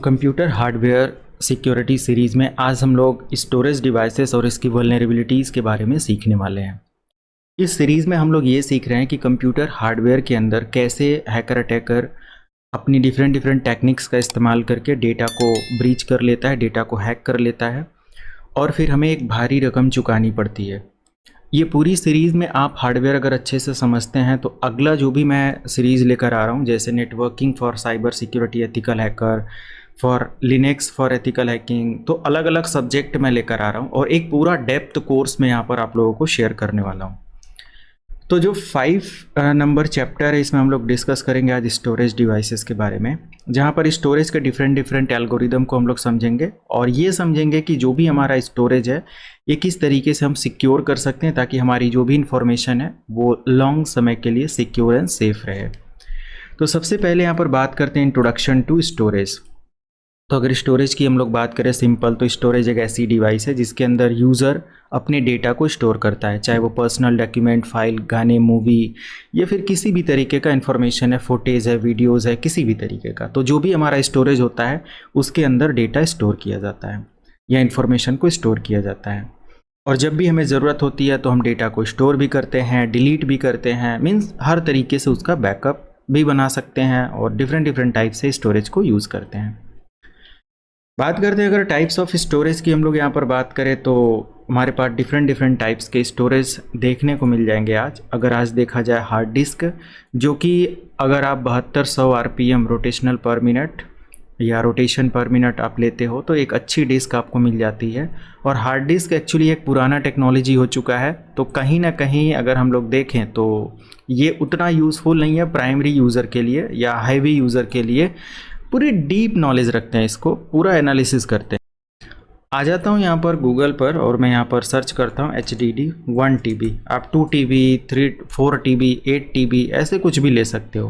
Computer hardware security series में आज हम लोग स्टोरेज डिवाइसेस और इसकी वल्नरेबिलिटीज़ के बारे में सीखने वाले हैं। इस सीरीज़ में हम लोग ये सीख रहे हैं कि कंप्यूटर हार्डवेयर के अंदर कैसे हैकर अटैकर अपनी डिफरेंट टेक्निक्स का इस्तेमाल करके डेटा को ब्रीच कर लेता है, डेटा को हैक कर लेता है और फिर हमें एक भारी रकम चुकानी पड़ती है। ये पूरी सीरीज़ में आप हार्डवेयर अगर अच्छे से समझते हैं तो अगला जो भी मैं सीरीज़ लेकर आ रहा हूँ, जैसे networking for cyber security ethical hacker, for Linux for ethical hacking, तो अलग अलग सब्जेक्ट मैं लेकर आ रहा हूँ और एक पूरा डेप्थ कोर्स में यहाँ पर आप लोगों को शेयर करने वाला हूँ। तो जो 5 नंबर चैप्टर है इसमें हम लोग डिस्कस करेंगे आज स्टोरेज डिवाइसेस के बारे में, जहाँ पर स्टोरेज के डिफरेंट एल्गोरिदम को हम लोग समझेंगे और ये समझेंगे कि जो भी हमारा स्टोरेज है ये किस तरीके से हम सिक्योर कर सकते हैं ताकि हमारी जो भी इंफॉर्मेशन है वो लॉन्ग समय के लिए सिक्योर एंड सेफ रहे। तो सबसे पहले यहाँ पर बात करते हैं इंट्रोडक्शन टू स्टोरेज। तो अगर स्टोरेज की हम लोग बात करें सिंपल, तो स्टोरेज एक ऐसी डिवाइस है जिसके अंदर यूज़र अपने डेटा को स्टोर करता है, चाहे वो पर्सनल डॉक्यूमेंट, फाइल, गाने, मूवी या फिर किसी भी तरीके का इन्फॉर्मेशन है, फुटेज है, वीडियोज़ है, किसी भी तरीके का। तो जो भी हमारा स्टोरेज होता है उसके अंदर डेटा स्टोर किया जाता है या इन्फॉर्मेशन को स्टोर किया जाता है। और जब भी हमें ज़रूरत होती है तो हम डेटा को स्टोर भी करते हैं, डिलीट भी करते हैं, मीन्स हर तरीके से उसका बैकअप भी बना सकते हैं और डिफरेंट टाइप से स्टोरेज को यूज़ करते हैं। बात करते हैं अगर टाइप्स ऑफ स्टोरेज की हम लोग यहाँ पर बात करें तो हमारे पास डिफरेंट टाइप्स के स्टोरेज देखने को मिल जाएंगे आज। अगर आज देखा जाए हार्ड डिस्क, जो कि अगर आप 7200 RPM रोटेशनल पर मिनट या रोटेशन पर मिनट आप लेते हो तो एक अच्छी डिस्क आपको मिल जाती है। और हार्ड डिस्क एक्चुअली एक पुराना टेक्नोलॉजी हो चुका है, तो कहीं ना कहीं अगर हम लोग देखें तो ये उतना यूज़फुल नहीं है प्राइमरी यूज़र के लिए या हैवी यूज़र के लिए। पूरी डीप नॉलेज रखते हैं, इसको पूरा एनालिसिस करते हैं। आ जाता हूँ यहाँ पर गूगल पर और मैं यहाँ पर सर्च करता हूँ HDD 1 TB। आप 2 TB, 4 TB, 8 TB ऐसे कुछ भी ले सकते हो।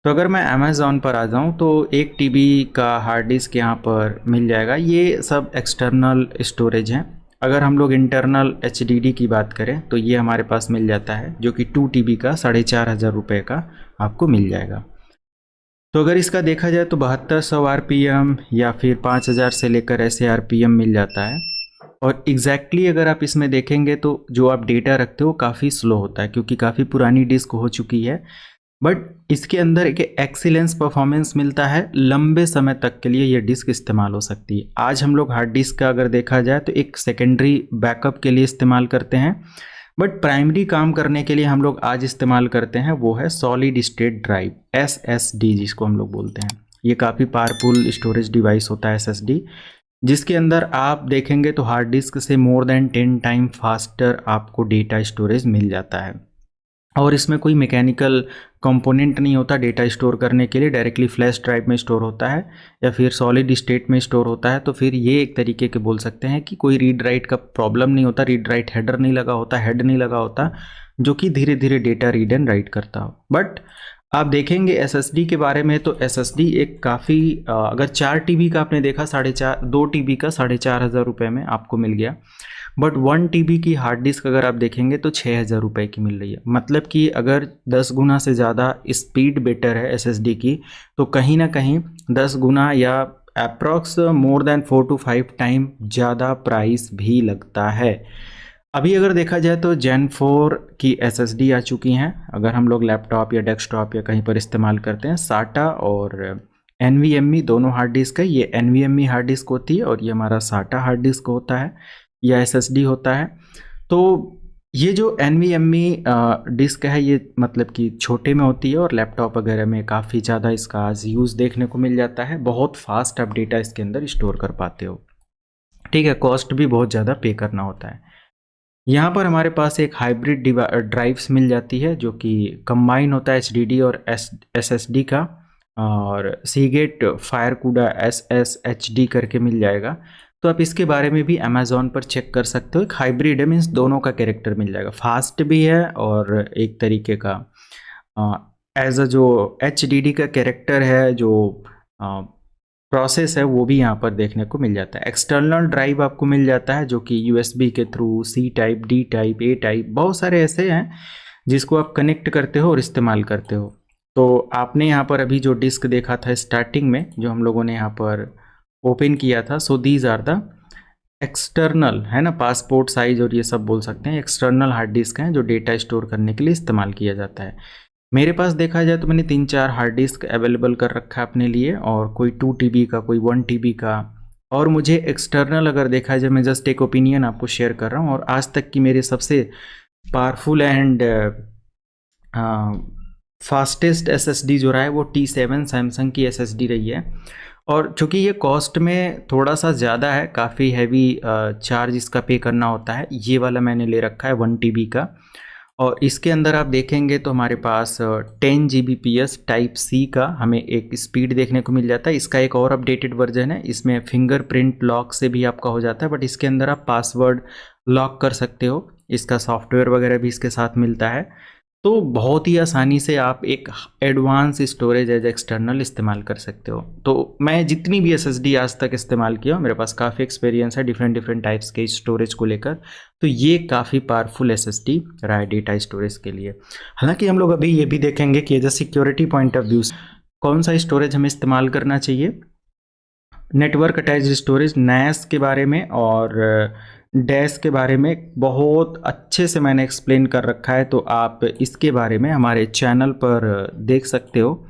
तो अगर मैं अमेज़ॉन पर आ जाऊँ तो 1 TB का हार्ड डिस्क यहाँ पर मिल जाएगा। ये सब एक्सटर्नल स्टोरेज हैं। अगर हम लोग इंटरनल HDD की बात करें तो ये हमारे पास मिल जाता है, जो कि 2 TB का 4500 रुपये का आपको मिल जाएगा। तो अगर इसका देखा जाए तो 7200 RPM या फिर 5000 से लेकर ऐसे RPM मिल जाता है। और एग्जैक्टली अगर आप इसमें देखेंगे तो जो आप डेटा रखते हो काफ़ी स्लो होता है, क्योंकि काफ़ी पुरानी डिस्क हो चुकी है। बट इसके अंदर एक एक्सीलेंस परफॉर्मेंस मिलता है, लंबे समय तक के लिए ये डिस्क इस्तेमाल हो सकती है। आज हम लोग हार्ड डिस्क का अगर देखा जाए तो एक सेकेंडरी बैकअप के लिए इस्तेमाल करते हैं, बट प्राइमरी काम करने के लिए हम लोग आज इस्तेमाल करते हैं वो है सॉलिड स्टेट ड्राइव, SSD जिसको हम लोग बोलते हैं। ये काफ़ी पावरफुल स्टोरेज डिवाइस होता है SSD, जिसके अंदर आप देखेंगे तो हार्ड डिस्क से मोर देन 10 टाइम फास्टर आपको डेटा स्टोरेज मिल जाता है। और इसमें कोई मैकेनिकल कंपोनेंट नहीं होता डेटा स्टोर करने के लिए, डायरेक्टली फ्लैश ड्राइव में स्टोर होता है या फिर सॉलिड स्टेट में स्टोर होता है। तो फिर ये एक तरीके के बोल सकते हैं कि कोई रीड राइट का प्रॉब्लम नहीं होता, रीड राइट हेडर नहीं लगा होता, हेड नहीं लगा होता, जो कि धीरे धीरे डेटा रीड एंड राइट करता हो। बट आप देखेंगे SSD के बारे में तो SSD एक काफ़ी अगर 4 TB का आपने देखा 2 TB का 4500 रुपये में आपको मिल गया। बट 1 TB की हार्ड डिस्क अगर आप देखेंगे तो 6000 रुपये की मिल रही है। मतलब कि अगर 10 गुना से ज़्यादा स्पीड बेटर है SSD की, तो कहीं ना कहीं 10 गुना या approx more than 4 to 5 time ज़्यादा प्राइस भी लगता है। अभी अगर देखा जाए तो Gen 4 की SSD आ चुकी हैं, अगर हम लोग लैपटॉप या डेस्कटॉप या कहीं पर इस्तेमाल करते हैं। SATA और NVMe दोनों हार्ड डिस्क है। ये NVMe हार्ड डिस्क होती है और ये हमारा SATA हार्ड डिस्क होता है या SSD होता है। तो ये जो NVMe डिस्क है ये मतलब कि छोटे में होती है और लैपटॉप वगैरह में काफ़ी ज़्यादा इसका आज यूज़ देखने को मिल जाता है। बहुत फास्ट आप डेटा इसके अंदर स्टोर कर पाते हो, ठीक है। कॉस्ट भी बहुत ज़्यादा पे करना होता है। यहाँ पर हमारे पास एक हाइब्रिड ड्राइव्स मिल जाती है, जो कि कंबाइन होता है HDD और SSD का, और सीगेट फायरकूडा SSHD करके मिल जाएगा। तो आप इसके बारे में भी अमेज़ॉन पर चेक कर सकते हो। एक हाइब्रिड है, मीन्स दोनों का कैरेक्टर मिल जाएगा, फास्ट भी है और एक तरीके का एज अ जो HDD का कैरेक्टर है, जो प्रोसेस है वो भी यहाँ पर देखने को मिल जाता है। एक्सटर्नल ड्राइव आपको मिल जाता है, जो कि USB के through C type, D type, A type बहुत सारे ऐसे हैं जिसको आप कनेक्ट करते हो और इस्तेमाल करते हो। तो आपने यहाँ पर अभी जो डिस्क देखा था स्टार्टिंग में, जो हम लोगों ने यहाँ पर ओपन किया था, so these are the external, है ना, पासपोर्ट साइज और ये सब बोल सकते हैं, एक्सटर्नल हार्ड डिस्क हैं जो डेटा स्टोर करने के लिए इस्तेमाल किया जाता है। मेरे पास देखा जाए तो मैंने 3-4 हार्ड डिस्क अवेलेबल कर रखा है अपने लिए, और कोई 2 TB का, कोई 1 TB का। और मुझे एक्सटर्नल अगर देखा जाए, मैं जस्ट एक ओपिनियन आपको शेयर कर रहा हूँ, और आज तक की मेरे सबसे पावरफुल एंड फास्टेस्ट SSD जो रहा है वो T7 सैमसंग की SSD रही है। और चूँकि ये कॉस्ट में थोड़ा सा ज़्यादा है, काफ़ी हैवी चार्ज इसका पे करना होता है, ये वाला मैंने ले रखा है 1 TB का। और इसके अंदर आप देखेंगे तो हमारे पास 10 Gbps टाइप C का हमें एक स्पीड देखने को मिल जाता है। इसका एक और अपडेटेड वर्जन है, इसमें फिंगरप्रिंट लॉक से भी आपका हो जाता है, बट इसके अंदर आप पासवर्ड लॉक कर सकते हो। इसका सॉफ्टवेयर वगैरह भी इसके साथ मिलता है। तो बहुत ही आसानी से आप एक एडवांस स्टोरेज एज एक्सटर्नल इस्तेमाल कर सकते हो। तो मैं जितनी भी SSD आज तक इस्तेमाल किया, मेरे पास काफ़ी एक्सपीरियंस है डिफरेंट टाइप्स के स्टोरेज को लेकर। तो ये काफ़ी पावरफुल SSD रहा है डेटा स्टोरेज के लिए। हालांकि हम लोग अभी ये भी देखेंगे कि as a security point of view कौन सा स्टोरेज हमें इस्तेमाल करना चाहिए। नेटवर्क अटैच्ड स्टोरेज NAS के बारे में और डैश के बारे में बहुत अच्छे से मैंने एक्सप्लेन कर रखा है, तो आप इसके बारे में हमारे चैनल पर देख सकते हो,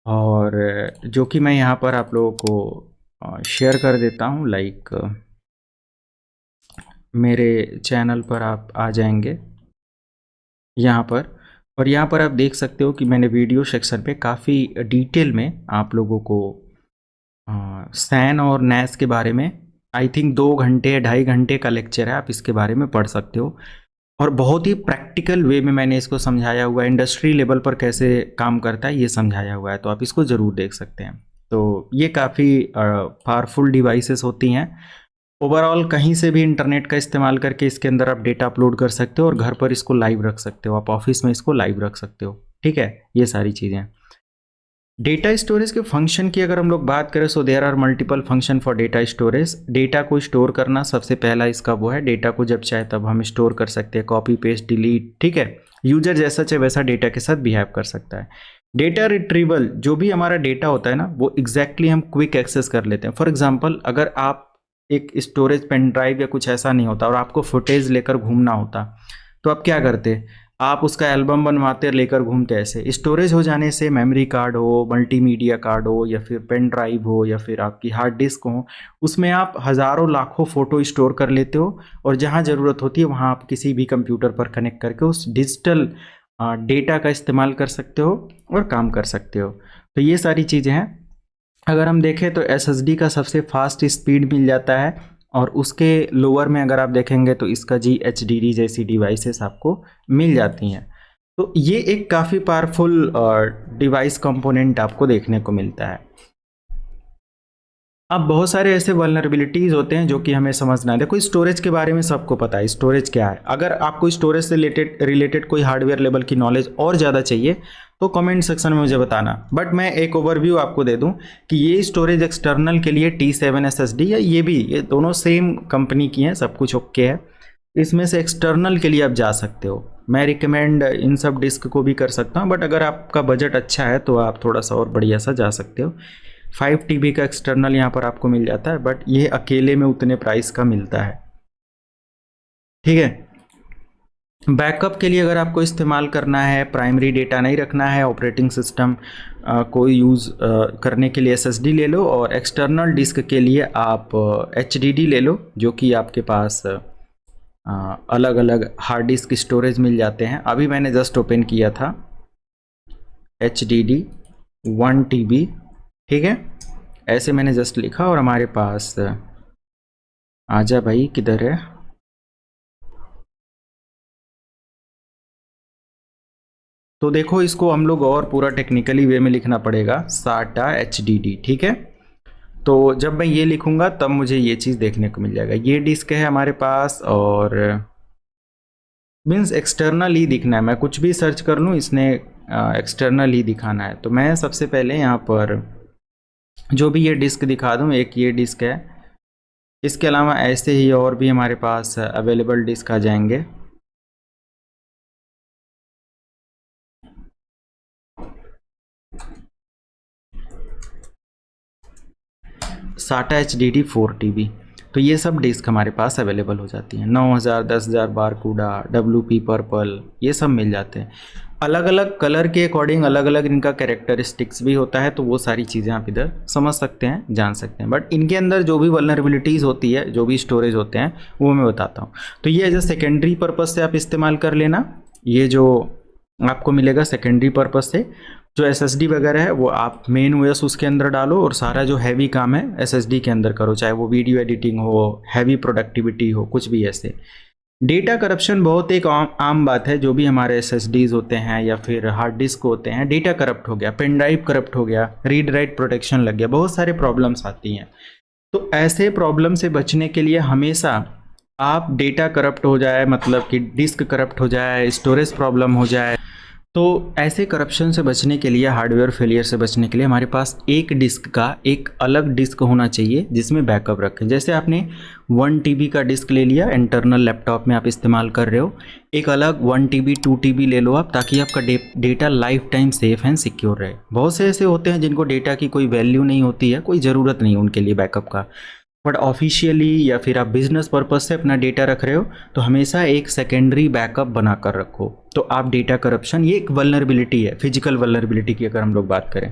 और जो कि मैं यहाँ पर आप लोगों को शेयर कर देता हूँ। लाइक मेरे चैनल पर आप आ जाएंगे यहाँ पर, और यहाँ पर आप देख सकते हो कि मैंने वीडियो सेक्शन पे काफ़ी डिटेल में आप लोगों को सैन और NAS के बारे में, आई थिंक 2 घंटे 2.5 घंटे का लेक्चर है, आप इसके बारे में पढ़ सकते हो। और बहुत ही प्रैक्टिकल वे में मैंने इसको समझाया हुआ है, इंडस्ट्री लेवल पर कैसे काम करता है ये समझाया हुआ है, तो आप इसको ज़रूर देख सकते हैं। तो ये काफ़ी पावरफुल डिवाइसेस होती हैं। ओवरऑल कहीं से भी इंटरनेट का इस्तेमाल करके इसके अंदर आप डेटा अपलोड कर सकते हो, और घर पर इसको लाइव रख सकते हो, आप ऑफिस में इसको लाइव रख सकते हो। ठीक है, ये सारी चीज़ें। डेटा स्टोरेज के फंक्शन की अगर हम लोग बात करें, so there are multiple function for data storage. Data को स्टोर करना सबसे पहला इसका वो है, डेटा को जब चाहे तब हम स्टोर कर सकते हैं, कॉपी पेस्ट डिलीट। ठीक है, यूजर जैसा चाहे वैसा डेटा के साथ बिहेव कर सकता है। डेटा रिट्रीवल, जो भी हमारा डेटा होता है ना, वो एग्जैक्टली हम क्विक एक्सेस कर लेते हैं। फॉर एग्जाम्पल, अगर आप एक स्टोरेज पेन ड्राइव या कुछ ऐसा नहीं होता और आपको फुटेज लेकर घूमना होता, तो आप क्या करते, आप उसका एल्बम बनवाते लेकर घूमते। ऐसे स्टोरेज हो जाने से मेमोरी कार्ड हो, मल्टीमीडिया कार्ड हो, या फिर पेन ड्राइव हो, या फिर आपकी हार्ड डिस्क हो, उसमें आप हज़ारों लाखों फ़ोटो स्टोर कर लेते हो, और जहाँ ज़रूरत होती है वहाँ आप किसी भी कंप्यूटर पर कनेक्ट करके उस डिजिटल डेटा का इस्तेमाल कर सकते हो और काम कर सकते हो। तो ये सारी चीज़ें हैं। अगर हम देखें तो SSD का सबसे फास्ट स्पीड मिल जाता है, और उसके लोअर में अगर आप देखेंगे तो इसका GHDD जैसी डिवाइसेस आपको मिल जाती हैं। तो ये एक काफ़ी पावरफुल डिवाइस कंपोनेंट आपको देखने को मिलता है। अब बहुत सारे ऐसे वल्नरेबिलिटीज़ होते हैं जो कि हमें समझना है। देखो, स्टोरेज के बारे में सबको पता है स्टोरेज क्या है। अगर आपको स्टोरेज से रिलेटेड कोई हार्डवेयर लेवल की नॉलेज और ज़्यादा चाहिए तो कमेंट सेक्शन में मुझे बताना। बट मैं एक ओवरव्यू आपको दे दूं कि ये स्टोरेज एक्सटर्नल के लिए T7 SSD है, ये दोनों सेम कंपनी की हैं, सब कुछ ओके है। इसमें से एक्सटर्नल के लिए आप जा सकते हो। मैं रिकमेंड इन सब डिस्क को भी कर सकता हूँ, बट अगर आपका बजट अच्छा है तो आप थोड़ा सा और बढ़िया सा जा सकते हो। 5 TB का एक्सटर्नल यहाँ पर आपको मिल जाता है, बट ये अकेले में उतने प्राइस का मिलता है। ठीक है, बैकअप के लिए अगर आपको इस्तेमाल करना है, प्राइमरी डेटा नहीं रखना है, ऑपरेटिंग सिस्टम को यूज़ करने के लिए SSD ले लो, और एक्सटर्नल डिस्क के लिए आप HDD ले लो, जो कि आपके पास अलग अलग हार्ड डिस्क स्टोरेज मिल जाते हैं। अभी मैंने जस्ट ओपन किया था HDD 1 TB। ठीक है, ऐसे मैंने जस्ट लिखा और हमारे पास आजा भाई, किधर है, तो देखो इसको हम लोग और पूरा टेक्निकली वे में लिखना पड़ेगा, SATA HDD। ठीक है, तो जब मैं ये लिखूंगा तब मुझे ये चीज़ देखने को मिल जाएगा। ये डिस्क है हमारे पास, और मीन्स एक्सटर्नल ही दिखना है। मैं कुछ भी सर्च कर लूँ, इसने एक्सटर्नल ही दिखाना है। तो मैं सबसे पहले यहाँ पर जो भी ये डिस्क दिखा दूँ, एक ये डिस्क है, इसके अलावा ऐसे ही और भी हमारे पास अवेलेबल डिस्क आ जाएंगे। SATA HDD 4 TB। तो ये सब डिस्क हमारे पास अवेलेबल हो जाती हैं। 9000, 10,000 बारकूडा, WP पर्पल, ये सब मिल जाते हैं। अलग अलग कलर के अकॉर्डिंग अलग अलग इनका कैरेक्टरिस्टिक्स भी होता है, तो वो सारी चीज़ें आप इधर समझ सकते हैं, जान सकते हैं। बट इनके अंदर जो भी वल्नरेबिलिटीज़ होती है, जो भी स्टोरेज होते हैं, वो मैं बताता हूँ। तो ये एज अ सेकेंडरी पर्पज़ से आप इस्तेमाल कर लेना। ये जो आपको मिलेगा सेकेंडरी पर्पज़ से, जो SSD वगैरह है वो आप मेन OS उसके अंदर डालो और सारा जो हैवी काम है SSD के अंदर करो, चाहे वो वीडियो एडिटिंग हो, हैवी प्रोडक्टिविटी हो, कुछ भी ऐसे। डेटा करप्शन बहुत एक आम बात है। जो भी हमारे SSDs होते हैं या फिर हार्ड डिस्क होते हैं, डेटा करप्ट हो गया, पेन ड्राइव करप्ट हो गया, रीड राइट प्रोटेक्शन लग गया, बहुत सारे प्रॉब्लम्स आती हैं। तो ऐसे प्रॉब्लम से बचने के लिए हमेशा आप डेटा करप्ट हो जाए, मतलब कि डिस्क करप्ट हो जाए, स्टोरेज प्रॉब्लम हो जाए, तो ऐसे करप्शन से बचने के लिए, हार्डवेयर फेलियर से बचने के लिए हमारे पास एक डिस्क का एक अलग डिस्क होना चाहिए जिसमें बैकअप रखें। जैसे आपने 1 TB का डिस्क ले लिया, इंटरनल लैपटॉप में आप इस्तेमाल कर रहे हो, एक अलग 1 TB 2 TB ले लो आप, ताकि आपका data life time safe and secure रहे। बहुत से ऐसे होते हैं जिनको डेटा की कोई वैल्यू नहीं होती है, कोई ज़रूरत नहीं है उनके लिए बैकअप का, बट ऑफिशियली या फिर आप बिजनेस पर्पज से अपना डेटा रख रहे हो, तो हमेशा एक सेकेंडरी बैकअप बना कर रखो। तो आप डेटा करप्शन, ये एक वल्नरेबिलिटी है, फिजिकल वल्नरेबिलिटी की अगर हम लोग बात करें।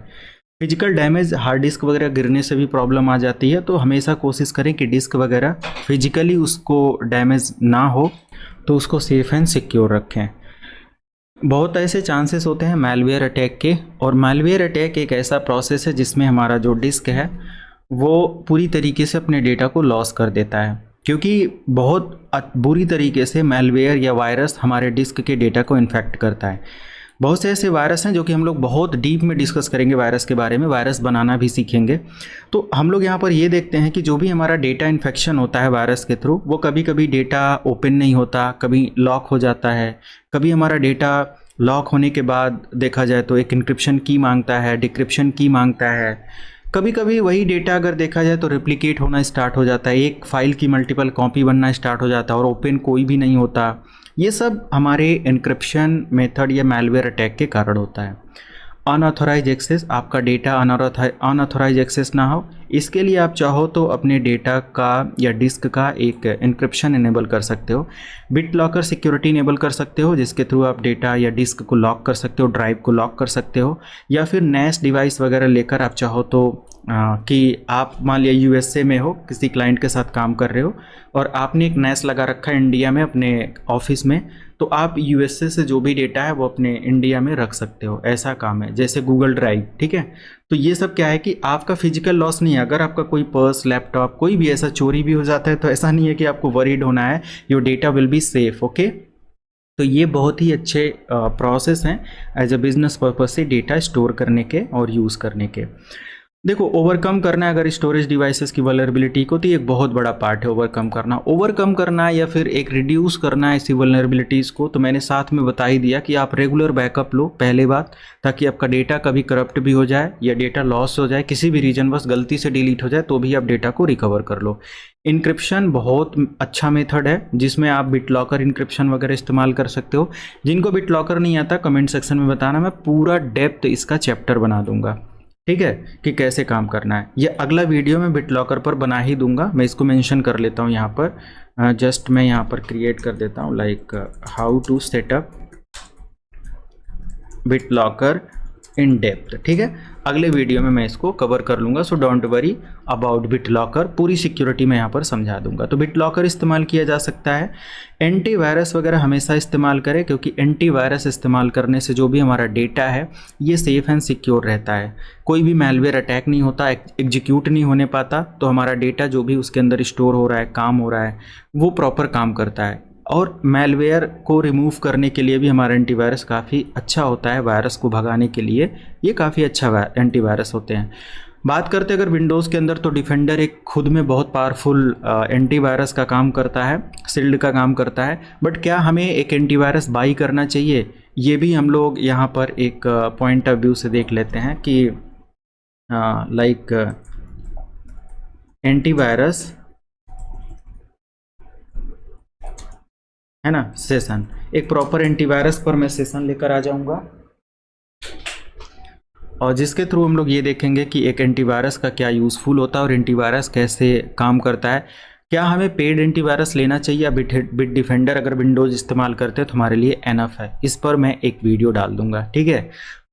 फिजिकल डैमेज, हार्ड डिस्क वगैरह गिरने से भी प्रॉब्लम आ जाती है, तो हमेशा कोशिश करें कि डिस्क वगैरह फिजिकली उसको डैमेज ना हो, तो उसको सेफ एंड सिक्योर रखें। बहुत ऐसे चांसेस होते हैं मैलवेयर अटैक के, और मैलवेयर अटैक एक ऐसा प्रोसेस है जिसमें हमारा जो डिस्क है वो पूरी तरीके से अपने डेटा को लॉस कर देता है, क्योंकि बहुत बुरी तरीके से मैलवेयर या वायरस हमारे डिस्क के डेटा को इन्फेक्ट करता है। बहुत से ऐसे वायरस हैं जो कि हम लोग बहुत डीप में डिस्कस करेंगे वायरस के बारे में, वायरस बनाना भी सीखेंगे। तो हम लोग यहाँ पर ये देखते हैं कि जो भी हमारा डेटा इन्फेक्शन होता है वायरस के थ्रू, वो कभी कभी डेटा ओपन नहीं होता, कभी लॉक हो जाता है, कभी हमारा डेटा लॉक होने के बाद देखा जाए तो एक इंक्रिप्शन की मांगता है, डिक्रिप्शन की मांगता है, कभी कभी वही डेटा अगर देखा जाए तो रेप्लिकेट होना स्टार्ट हो जाता है, एक फाइल की मल्टीपल कॉपी बनना स्टार्ट हो जाता है और ओपन कोई भी नहीं होता। ये सब हमारे एन्क्रिप्शन मेथड या मैलवेयर अटैक के कारण होता है। अनऑथोराइज एक्सेस, आपका डेटा अनऑथोराइज एक्सेस ना हो, इसके लिए आप चाहो तो अपने डेटा का या डिस्क का एक एन्क्रिप्शन इनेबल कर सकते हो। बिट लॉकर सिक्योरिटी इनेबल कर सकते हो, जिसके थ्रू आप डेटा या डिस्क को लॉक कर सकते हो, ड्राइव को लॉक कर सकते हो। या फिर NAS डिवाइस वगैरह लेकर आप चाहो तो कि आप मान लिया USA में हो, किसी क्लाइंट के साथ काम कर रहे हो और आपने एक NAS लगा रखा है इंडिया में अपने ऑफिस में, तो आप USA से जो भी डेटा है वो अपने इंडिया में रख सकते हो। ऐसा काम है, जैसे गूगल ड्राइव, ठीक है। तो ये सब क्या है कि आपका फिजिकल लॉस नहीं है। अगर आपका कोई पर्स, लैपटॉप, कोई भी ऐसा चोरी भी हो जाता है, तो ऐसा नहीं है कि आपको वरीड होना है, your data will be safe, okay. तो ये बहुत ही अच्छे प्रोसेस हैं एज अ बिजनेस पर्पज से डेटा स्टोर करने के और यूज़ करने के। देखो, ओवरकम करना है अगर स्टोरेज डिवाइसेस की वल्नरेबिलिटी को, तो ये एक बहुत बड़ा पार्ट है ओवरकम करना या फिर एक रिड्यूस करना है ऐसी वल्नरेबिलिटीज़ को। तो मैंने साथ में बता ही दिया कि आप रेगुलर बैकअप लो, पहले बात, ताकि आपका डेटा कभी करप्ट भी हो जाए या डेटा लॉस हो जाए, किसी भी रीजन बस गलती से डिलीट हो जाए, तो भी आप डेटा को रिकवर कर लो। इनक्रिप्शन बहुत अच्छा मेथड है, जिसमें आप बिट लॉकर इनक्रिप्शन वगैरह इस्तेमाल कर सकते हो। जिनको बिट लॉकर नहीं आता कमेंट सेक्शन में बताना, मैं पूरा डेप्थ इसका चैप्टर बना दूंगा, ठीक है, कि कैसे काम करना है। ये अगला वीडियो में बिट लॉकर पर बना ही दूंगा, मैं इसको मेंशन कर लेता हूँ यहाँ पर। जस्ट मैं यहाँ पर क्रिएट कर देता हूँ, like how to set up BitLocker in depth, ठीक है। अगले वीडियो में मैं इसको कवर कर लूँगा, so don't worry about bit locker, पूरी सिक्योरिटी मैं यहाँ पर समझा दूंगा। तो बिट लॉकर इस्तेमाल किया जा सकता है। एंटीवायरस वगैरह हमेशा इस्तेमाल करें, क्योंकि एंटीवायरस इस्तेमाल करने से जो भी हमारा डेटा है ये सेफ एंड सिक्योर रहता है, कोई भी मैलवेयर अटैक नहीं होता, एग्जीक्यूट नहीं होने पाता, तो हमारा डेटा जो भी उसके अंदर स्टोर हो रहा है, काम हो रहा है, वो प्रॉपर काम करता है। और मैलवेयर को रिमूव करने के लिए भी हमारा एंटीवायरस काफ़ी अच्छा होता है, वायरस को भगाने के लिए ये काफ़ी अच्छा एंटीवायरस होते हैं। बात करते अगर विंडोज़ के अंदर, तो डिफेंडर एक खुद में बहुत पावरफुल एंटीवायरस का काम करता है, शील्ड का काम करता है। बट क्या हमें एक एंटीवायरस बाई करना चाहिए, ये भी हम लोग यहाँ पर एक पॉइंट ऑफ व्यू से देख लेते हैं कि लाइक एंटीवायरस है ना, सेशन, एक प्रॉपर एंटीवायरस पर मैं सेशन लेकर आ जाऊंगा। और जिसके थ्रू हम लोग ये देखेंगे कि एक एंटीवायरस का क्या यूज़फुल होता है और एंटीवायरस कैसे काम करता है। क्या हमें पेड एंटीवायरस लेना चाहिए या बिट डिफेंडर अगर विंडोज़ इस्तेमाल करते हैं तो हमारे लिए एनफ है। इस पर मैं एक वीडियो डाल दूंगा, ठीक है।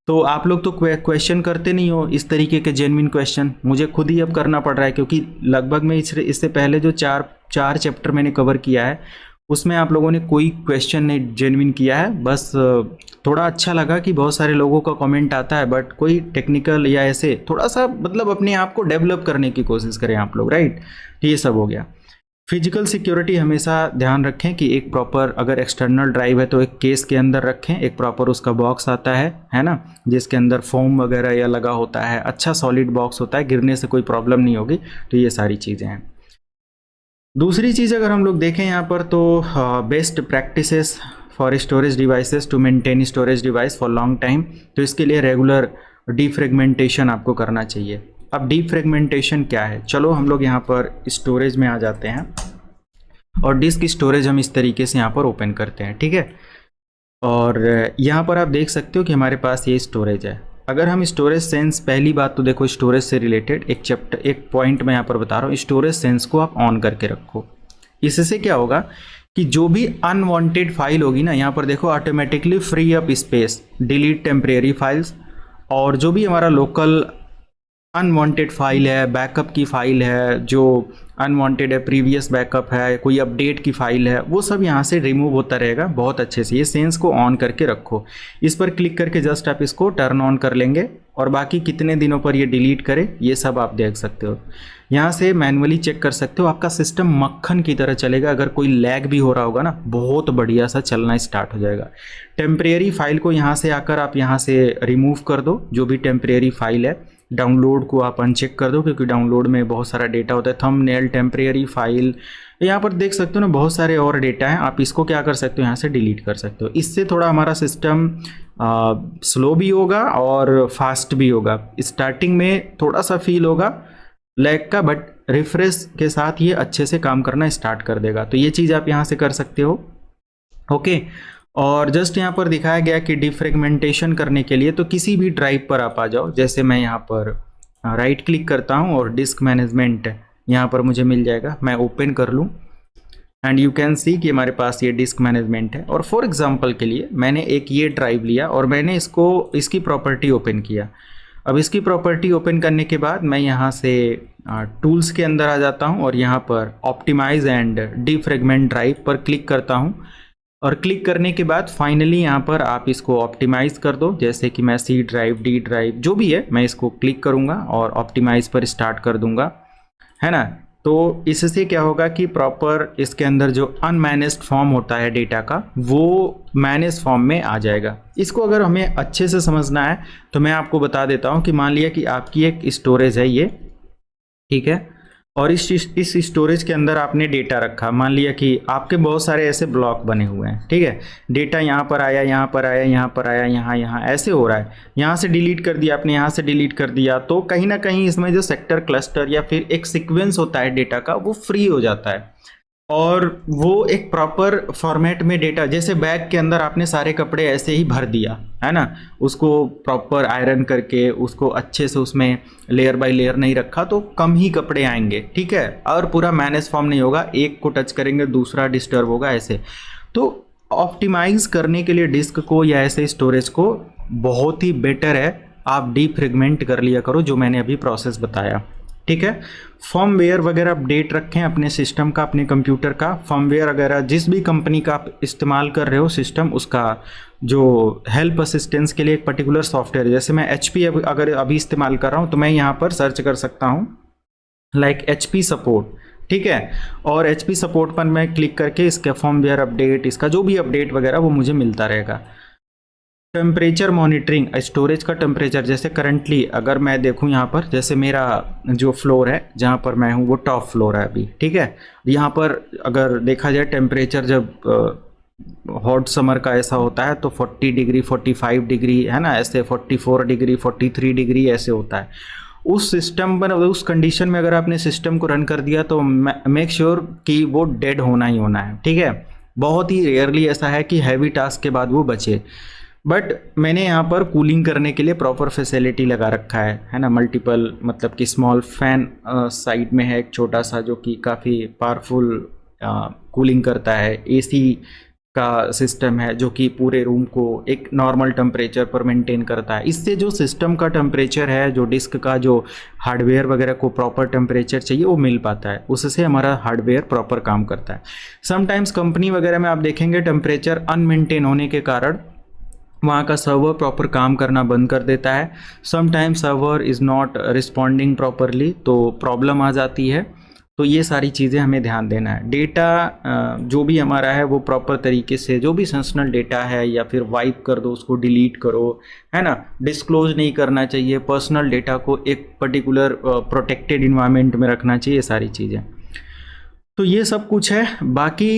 तो आप लोग तो क्वेश्चन करते नहीं हो इस तरीके के जेन्युइन क्वेश्चन, मुझे खुद ही अब करना पड़ रहा है, क्योंकि लगभग मैं इससे पहले जो चार चैप्टर मैंने कवर किया है उसमें आप लोगों ने कोई क्वेश्चन नहीं जेन्युइन किया है। बस थोड़ा अच्छा लगा कि बहुत सारे लोगों का कमेंट आता है, बट कोई टेक्निकल या ऐसे थोड़ा सा मतलब अपने आप को डेवलप करने की कोशिश करें आप लोग, राइट। तो ये सब हो गया। फिजिकल सिक्योरिटी हमेशा ध्यान रखें कि एक प्रॉपर, अगर एक्सटर्नल ड्राइव है तो एक केस के अंदर रखें, एक प्रॉपर उसका बॉक्स आता है ना, जिसके अंदर फोम वगैरह या लगा होता है, अच्छा सॉलिड बॉक्स होता है, गिरने से कोई प्रॉब्लम नहीं होगी। तो ये सारी चीज़ें हैं। दूसरी चीज़ अगर हम लोग देखें यहाँ पर तो best practices for storage devices to maintain storage device for long time. तो इसके लिए रेगुलर डीफ्रेगमेंटेशन आपको करना चाहिए। अब डीफ्रेगमेंटेशन क्या है, चलो हम लोग यहाँ पर स्टोरेज में आ जाते हैं और डिस्क स्टोरेज हम इस तरीके से यहाँ पर ओपन करते हैं, ठीक है। और यहाँ पर आप देख सकते हो कि हमारे पास ये स्टोरेज है। अगर हम स्टोरेज सेंस, पहली बात तो देखो स्टोरेज से रिलेटेड एक पॉइंट मैं यहाँ पर बता रहा हूँ, स्टोरेज सेंस को आप ऑन करके रखो। इससे क्या होगा कि जो भी अनवांटेड फाइल होगी ना, यहाँ पर देखो automatically free up space, delete temporary files, और जो भी हमारा लोकल अनवांटेड फाइल है, बैकअप की फाइल है जो अनवांटेड है, प्रीवियस बैकअप है, कोई अपडेट की फाइल है, वो सब यहाँ से रिमूव होता रहेगा बहुत अच्छे से। ये सेंस को ऑन करके रखो। इस पर क्लिक करके जस्ट आप इसको टर्न ऑन कर लेंगे और बाकी कितने दिनों पर ये डिलीट करे ये सब आप देख सकते हो। यहाँ से मैनुअली चेक कर सकते हो, आपका सिस्टम मक्खन की तरह चलेगा। अगर कोई लैग भी हो रहा होगा ना, बहुत बढ़िया सा चलना स्टार्ट हो जाएगा। टेम्परेरी फाइल को यहाँ से आकर आप यहाँ से रिमूव कर दो, जो भी टेम्परेरी फाइल है। डाउनलोड को आप अनचेक कर दो, क्योंकि डाउनलोड में बहुत सारा डेटा होता है। थंबनेल, टेम्परेरी फाइल, यहाँ पर देख सकते हो ना बहुत सारे और डेटा हैं। आप इसको क्या कर सकते हो, यहाँ से डिलीट कर सकते हो। इससे थोड़ा हमारा सिस्टम स्लो भी होगा और फास्ट भी होगा। स्टार्टिंग में थोड़ा सा फील होगा लैग का, बट रिफ्रेश के साथ ये अच्छे से काम करना स्टार्ट कर देगा। तो ये चीज़ आप यहाँ से कर सकते हो, ओके। और जस्ट यहाँ पर दिखाया गया कि डिफ्रेगमेंटेशन करने के लिए तो किसी भी ड्राइव पर आप आ जाओ। जैसे मैं यहाँ पर राइट क्लिक करता हूँ और डिस्क मैनेजमेंट यहाँ पर मुझे मिल जाएगा, मैं ओपन कर लूँ एंड यू कैन सी कि हमारे पास ये डिस्क मैनेजमेंट है। और फॉर एग्जांपल के लिए मैंने एक ये ड्राइव लिया और मैंने इसकी प्रॉपर्टी ओपन किया। अब इसकी प्रॉपर्टी ओपन करने के बाद मैं यहाँ से टूल्स के अंदर आ जाता हूँ और यहाँ पर ऑप्टिमाइज एंड डिफ्रेगमेंट ड्राइव पर क्लिक करता हूँ। और क्लिक करने के बाद फाइनली यहाँ पर आप इसको ऑप्टिमाइज़ कर दो। जैसे कि मैं सी ड्राइव, डी ड्राइव, जो भी है, मैं इसको क्लिक करूँगा और ऑप्टिमाइज़ पर स्टार्ट कर दूँगा, है ना। तो इससे क्या होगा कि प्रॉपर इसके अंदर जो अनमैनेज्ड फॉर्म होता है डेटा का, वो मैनेज फॉर्म में आ जाएगा। इसको अगर हमें अच्छे से समझना है तो मैं आपको बता देता हूँ कि मान लिया कि आपकी एक स्टोरेज है ये, ठीक है, और इस स्टोरेज के अंदर आपने डेटा रखा। मान लिया कि आपके बहुत सारे ऐसे ब्लॉक बने हुए हैं, ठीक है। डेटा यहाँ पर आया, यहाँ पर आया, यहाँ पर आया, यहाँ ऐसे हो रहा है। यहाँ से डिलीट कर दिया आपने, यहाँ से डिलीट कर दिया, तो कहीं ना कहीं इसमें जो सेक्टर, क्लस्टर या फिर एक सीक्वेंस होता है डेटा का, वो फ्री हो जाता है और वो एक प्रॉपर फॉर्मेट में डेटा, जैसे बैग के अंदर आपने सारे कपड़े ऐसे ही भर दिया, है ना, उसको प्रॉपर आयरन करके उसको अच्छे से उसमें लेयर बाय लेयर नहीं रखा तो कम ही कपड़े आएंगे, ठीक है, और पूरा मैनेज फॉर्म नहीं होगा। एक को टच करेंगे दूसरा डिस्टर्ब होगा, ऐसे। तो ऑप्टिमाइज करने के लिए डिस्क को या ऐसे स्टोरेज को बहुत ही बेटर है आप डीफ्रेगमेंट कर लिया करो, जो मैंने अभी प्रोसेस बताया, ठीक है। फर्मवेयर वगैरह अपडेट रखें अपने सिस्टम का, अपने कंप्यूटर का। फर्मवेयर वगैरह जिस भी कंपनी का आप इस्तेमाल कर रहे हो सिस्टम, उसका जो हेल्प असिस्टेंस के लिए एक पर्टिकुलर सॉफ्टवेयर, जैसे मैं HP अगर अभी इस्तेमाल कर रहा हूँ तो मैं यहाँ पर सर्च कर सकता हूँ लाइक HP सपोर्ट, ठीक है। और HP सपोर्ट पर मैं क्लिक करके इसका फर्मवेयर अपडेट, इसका जो भी अपडेट वगैरह वो मुझे मिलता रहेगा। टेम्परेचर मॉनिटरिंग, स्टोरेज का टेम्परेचर, जैसे करंटली अगर मैं देखूं यहाँ पर, जैसे मेरा जो फ्लोर है जहाँ पर मैं हूँ वो टॉप फ्लोर है अभी, ठीक है। यहाँ पर अगर देखा जाए टेम्परेचर जब हॉट समर का ऐसा होता है तो 40 डिग्री, 45 डिग्री, है ना, ऐसे 44 डिग्री, 43 डिग्री ऐसे होता है। उस सिस्टम पर, उस कंडीशन में अगर आपने सिस्टम को रन कर दिया तो मेक श्योर कि वो डेड होना ही होना है, ठीक है। बहुत ही रेयरली ऐसा है कि हैवी टास्क के बाद वो बचे। बट मैंने यहाँ पर कूलिंग करने के लिए प्रॉपर फैसिलिटी लगा रखा है ना, मल्टीपल, मतलब कि स्मॉल फैन साइड में है एक छोटा सा, जो कि काफ़ी पावरफुल कूलिंग करता है। एसी का सिस्टम है जो कि पूरे रूम को एक नॉर्मल टेम्परेचर पर मेंटेन करता है। इससे जो सिस्टम का टेम्परेचर है, जो डिस्क का जो हार्डवेयर वगैरह को प्रॉपर टेम्परेचर चाहिए वो मिल पाता है, उससे हमारा हार्डवेयर प्रॉपर काम करता है। समटाइम्स कंपनी वगैरह में आप देखेंगे टेम्परेचर अनमेंटेन होने के कारण वहाँ का सर्वर प्रॉपर काम करना बंद कर देता है। Sometimes server is not responding properly, तो प्रॉब्लम आ जाती है। तो ये सारी चीज़ें हमें ध्यान देना है। डेटा जो भी हमारा है वो प्रॉपर तरीके से, जो भी सेंसनल डेटा है या फिर वाइप कर दो, उसको डिलीट करो, है ना। डिस्क्लोज नहीं करना चाहिए, पर्सनल डेटा को एक पर्टिकुलर प्रोटेक्टेड इन्वायरमेंट में रखना चाहिए, ये सारी चीज़ें। तो ये सब कुछ है। बाकी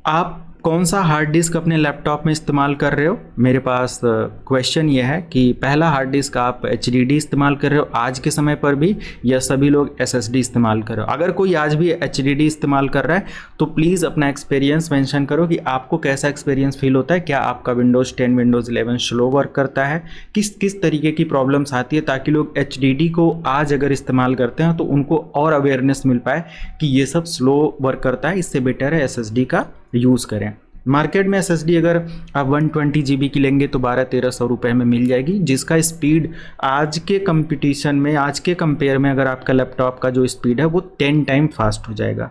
आप कौन सा हार्ड डिस्क अपने लैपटॉप में इस्तेमाल कर रहे हो? मेरे पास क्वेश्चन ये है कि पहला हार्ड डिस्क आप HDD इस्तेमाल कर रहे हो आज के समय पर भी, या सभी लोग SSD इस्तेमाल कर रहे हो? अगर कोई आज भी HDD इस्तेमाल कर रहा है तो प्लीज़ अपना एक्सपीरियंस मेंशन करो कि आपको कैसा एक्सपीरियंस फील होता है। क्या आपका Windows 10 Windows 11 स्लो वर्क करता है? किस किस तरीके की प्रॉब्लम्स आती है, ताकि लोग HDD को आज अगर इस्तेमाल करते हैं तो उनको और अवेयरनेस मिल पाए कि ये सब स्लो वर्क करता है, इससे बेटर है SSD का यूज़ करें। मार्केट में SSD अगर आप 120 GB की लेंगे तो 1200-1300 रुपये में मिल जाएगी, जिसका स्पीड आज के कंपटीशन में, आज के कंपेयर में अगर आपका लैपटॉप का जो स्पीड है वो 10 टाइम फास्ट हो जाएगा।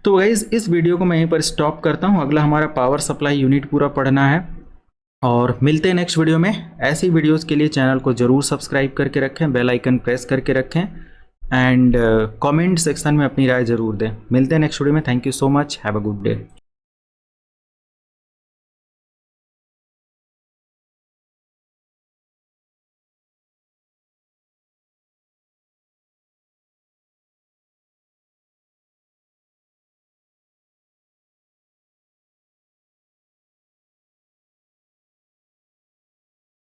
तो गाइस इस वीडियो को मैं यहीं पर स्टॉप करता हूँ। अगला हमारा पावर सप्लाई यूनिट पूरा पढ़ना है और मिलते हैं नेक्स्ट वीडियो में। ऐसी वीडियोज़ के लिए चैनल को ज़रूर सब्सक्राइब करके रखें, बेल आइकन प्रेस करके रखें एंड कमेंट सेक्शन में अपनी राय ज़रूर दें। मिलते हैं नेक्स्ट वीडियो में। Thank you so much, have a good day.